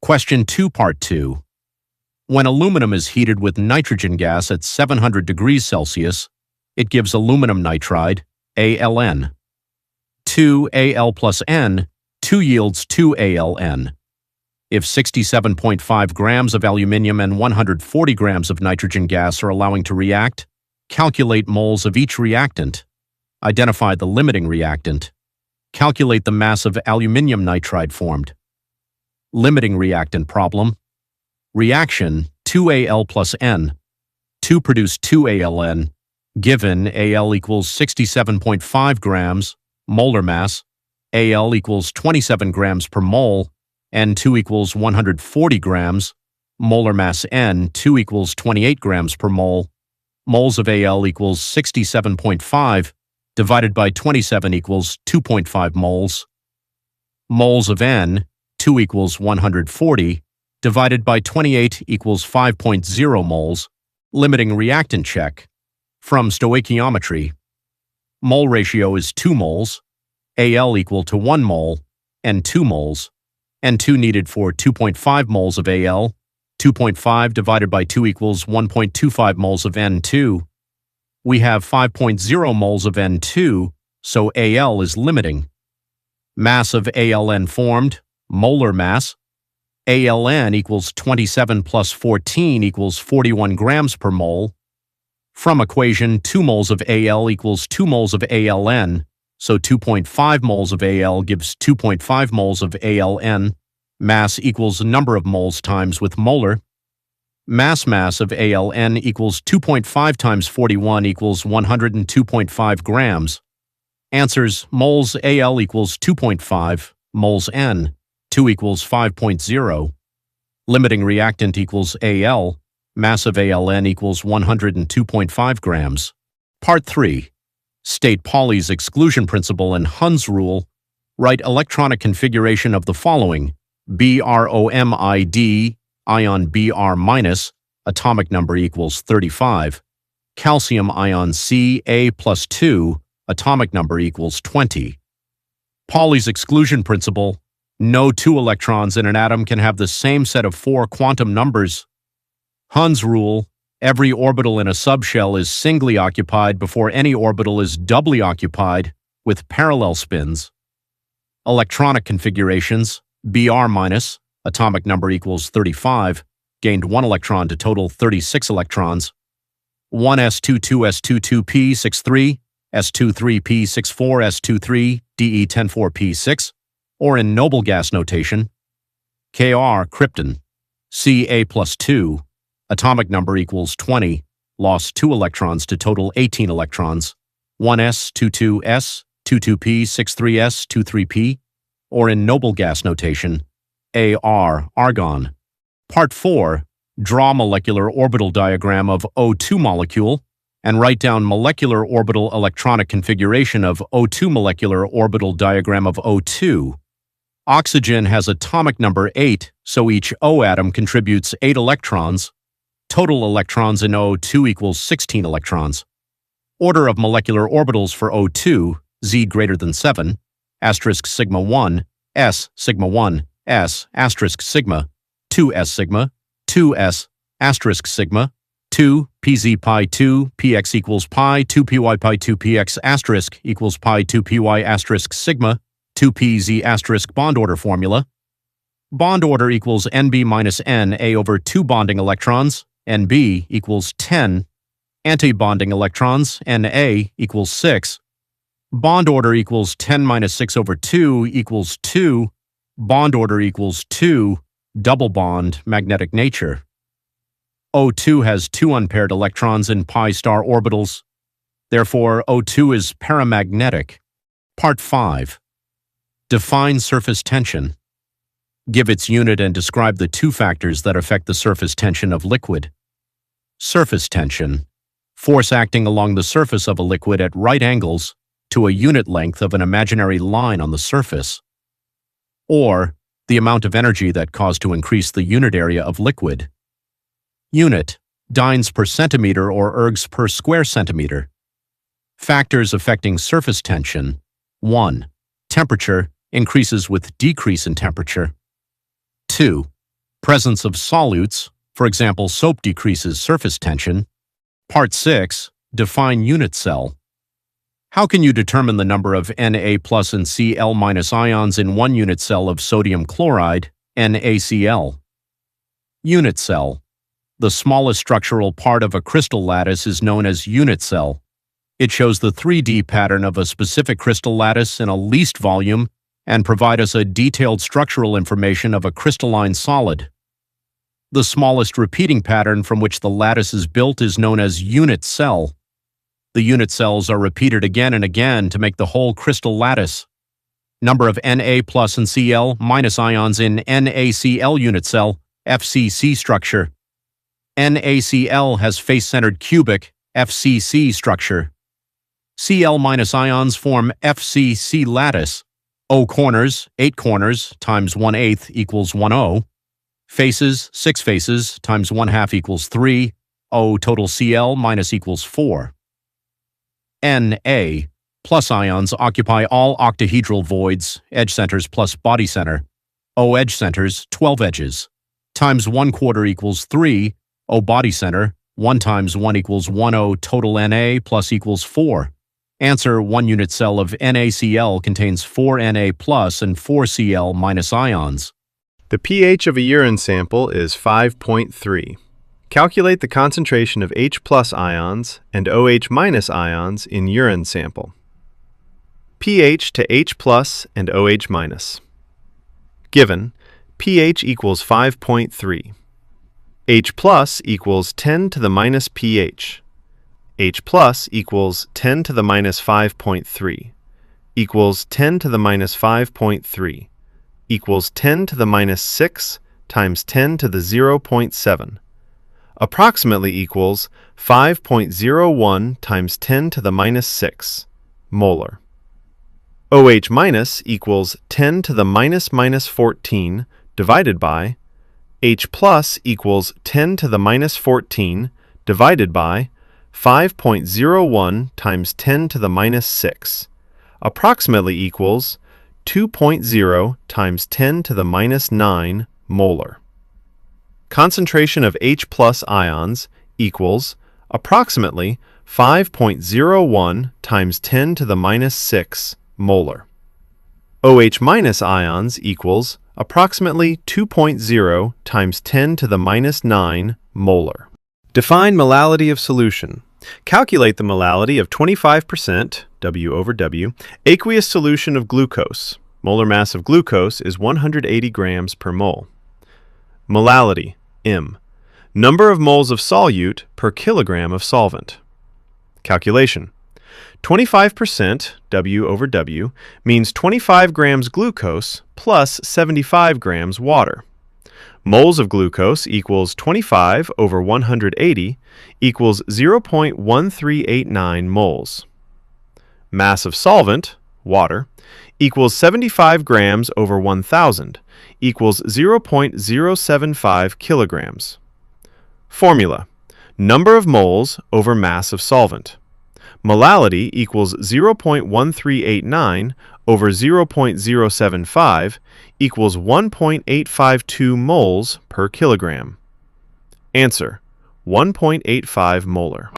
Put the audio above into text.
Question 2, Part 2. When aluminum is heated with nitrogen gas at 700 degrees Celsius, it gives aluminum nitride, ALN. 2Al plus N, 2 yields 2AlN. If 67.5 grams of aluminium and 140 grams of nitrogen gas are allowing to react, calculate moles of each reactant. Identify the limiting reactant. Calculate the mass of aluminium nitride formed. Limiting reactant problem. Reaction 2Al plus N. 2 produce 2AlN. Given Al equals 67.5 grams, molar mass, Al equals 27 grams per mole, N2 equals 140 grams, molar mass N2 equals 28 grams per mole, moles of Al equals 67.5, divided by 27 equals 2.5 moles. Moles of N, 2 equals 140, divided by 28 equals 5.0 moles. Limiting reactant check. From stoichiometry. Mole ratio is 2 moles, Al equal to 1 mole, and 2 moles. N2 needed for 2.5 moles of Al. 2.5 divided by 2 equals 1.25 moles of N2. We have 5.0 moles of N2, so Al is limiting. Mass of AlN formed, molar mass. AlN equals 27 plus 14 equals 41 grams per mole. From equation, 2 moles of Al equals 2 moles of AlN, so 2.5 moles of Al gives 2.5 moles of AlN. Mass equals number of moles times with molar. Mass of AlN equals 2.5 times 41 equals 102.5 grams. Answers: moles Al equals 2.5, moles N, 2 equals 5.0. Limiting reactant equals Al, mass of AlN equals 102.5 grams. Part 3. State Pauli's exclusion principle and Hund's rule. Write electronic configuration of the following: bromid, ion Br-, atomic number equals 35. Calcium ion Ca plus 2, atomic number equals 20. Pauli's exclusion principle. No 2 electrons in an atom can have the same set of 4 quantum numbers. Hund's rule. Every orbital in a subshell is singly occupied before any orbital is doubly occupied, with parallel spins. Electronic configurations. Br-, atomic number equals 35, gained 1 electron to total 36 electrons. 1s22s22p63, s23p64, s23, de10-4p6, or in noble gas notation. Kr krypton. Ca plus 2, atomic number equals 20, lost 2 electrons to total 18 electrons. 1s22s, 22p63s, 23p, or in noble gas notation. Ar argon. Part 4. Draw molecular orbital diagram of O2 molecule and write down molecular orbital electronic configuration of O2 molecular orbital diagram of O2. Oxygen has atomic number 8, so each O atom contributes 8 electrons. Total electrons in O2 equals 16 electrons. Order of molecular orbitals for O2, Z greater than 7, asterisk sigma 1, S sigma 1, S asterisk sigma, 2S sigma, 2S asterisk sigma, 2 PZ pi 2 PX equals pi 2 PY pi 2 PX asterisk equals pi 2 PY asterisk sigma, 2 PZ asterisk bond order formula. Bond order equals NB minus NA over 2 bonding electrons, NB equals 10. Anti-bonding electrons, Na equals 6. Bond order equals 10 minus 6 over 2 equals 2. Bond order equals 2. Double bond, magnetic nature. O2 has 2 unpaired electrons in pi star orbitals. Therefore, O2 is paramagnetic. Part 5. Define surface tension. Give its unit and describe the 2 factors that affect the surface tension of liquid. Surface tension. Force acting along the surface of a liquid at right angles to a unit length of an imaginary line on the surface. Or, the amount of energy that caused to increase the unit area of liquid. Unit, dynes per centimeter or ergs per square centimeter. Factors affecting surface tension. 1. Temperature increases with decrease in temperature. 2. Presence of solutes, for example, soap decreases surface tension. Part 6. Define unit cell. How can you determine the number of Na plus and Cl minus ions in one unit cell of sodium chloride, NaCl? Unit cell. The smallest structural part of a crystal lattice is known as unit cell. It shows the 3D pattern of a specific crystal lattice in a least volume and provide us a detailed structural information of a crystalline solid. The smallest repeating pattern from which the lattice is built is known as unit cell. The unit cells are repeated again and again to make the whole crystal lattice. Number of Na plus and Cl minus ions in NaCl unit cell, FCC structure. NaCl has face-centered cubic, FCC structure. Cl minus ions form FCC lattice. O corners, 8 corners, times 1/8 equals 1 O. Faces, 6 faces, times 1/2 equals 3. O total Cl minus equals 4. Na plus ions occupy all octahedral voids, edge centers plus body center. O edge centers, 12 edges. Times 1/4 equals 3. O body center, 1 times 1 equals 1 O total Na plus equals 4. Answer: 1 unit cell of NaCl contains 4 Na plus and 4 Cl minus ions. The pH of a urine sample is 5.3. Calculate the concentration of H plus ions and OH minus ions in urine sample. pH to H plus and OH minus. Given, pH equals 5.3. H plus equals 10 to the minus pH. H plus equals 10 to the minus 5.3 equals 10 to the minus 5.3 equals 10 to the minus 6 times 10 to the 0.7 approximately equals 5.01 times 10 to the minus 6 molar. OH minus equals 10 to the minus 14 divided by H plus equals 10 to the minus 14 divided by 5.01 times 10 to the minus 6 approximately equals 2.0 times 10 to the minus 9 molar. Concentration of H plus ions equals approximately 5.01 times 10 to the minus 6 molar. OH minus ions equals approximately 2.0 times 10 to the minus 9 molar. Define molality of solution. Calculate the molality of 25% W over W aqueous solution of glucose. Molar mass of glucose is 180 grams per mole. Molality M. Number of moles of solute per kilogram of solvent. Calculation. 25% W over W means 25 grams glucose plus 75 grams water. Moles of glucose equals 25 over 180 equals 0.1389 moles. Mass of solvent, water, equals 75 grams over 1,000 equals 0.075 kilograms. Formula: number of moles over mass of solvent. Molality equals 0.1389 over 0.075 equals 1.852 moles per kilogram. Answer: 1.85 molar.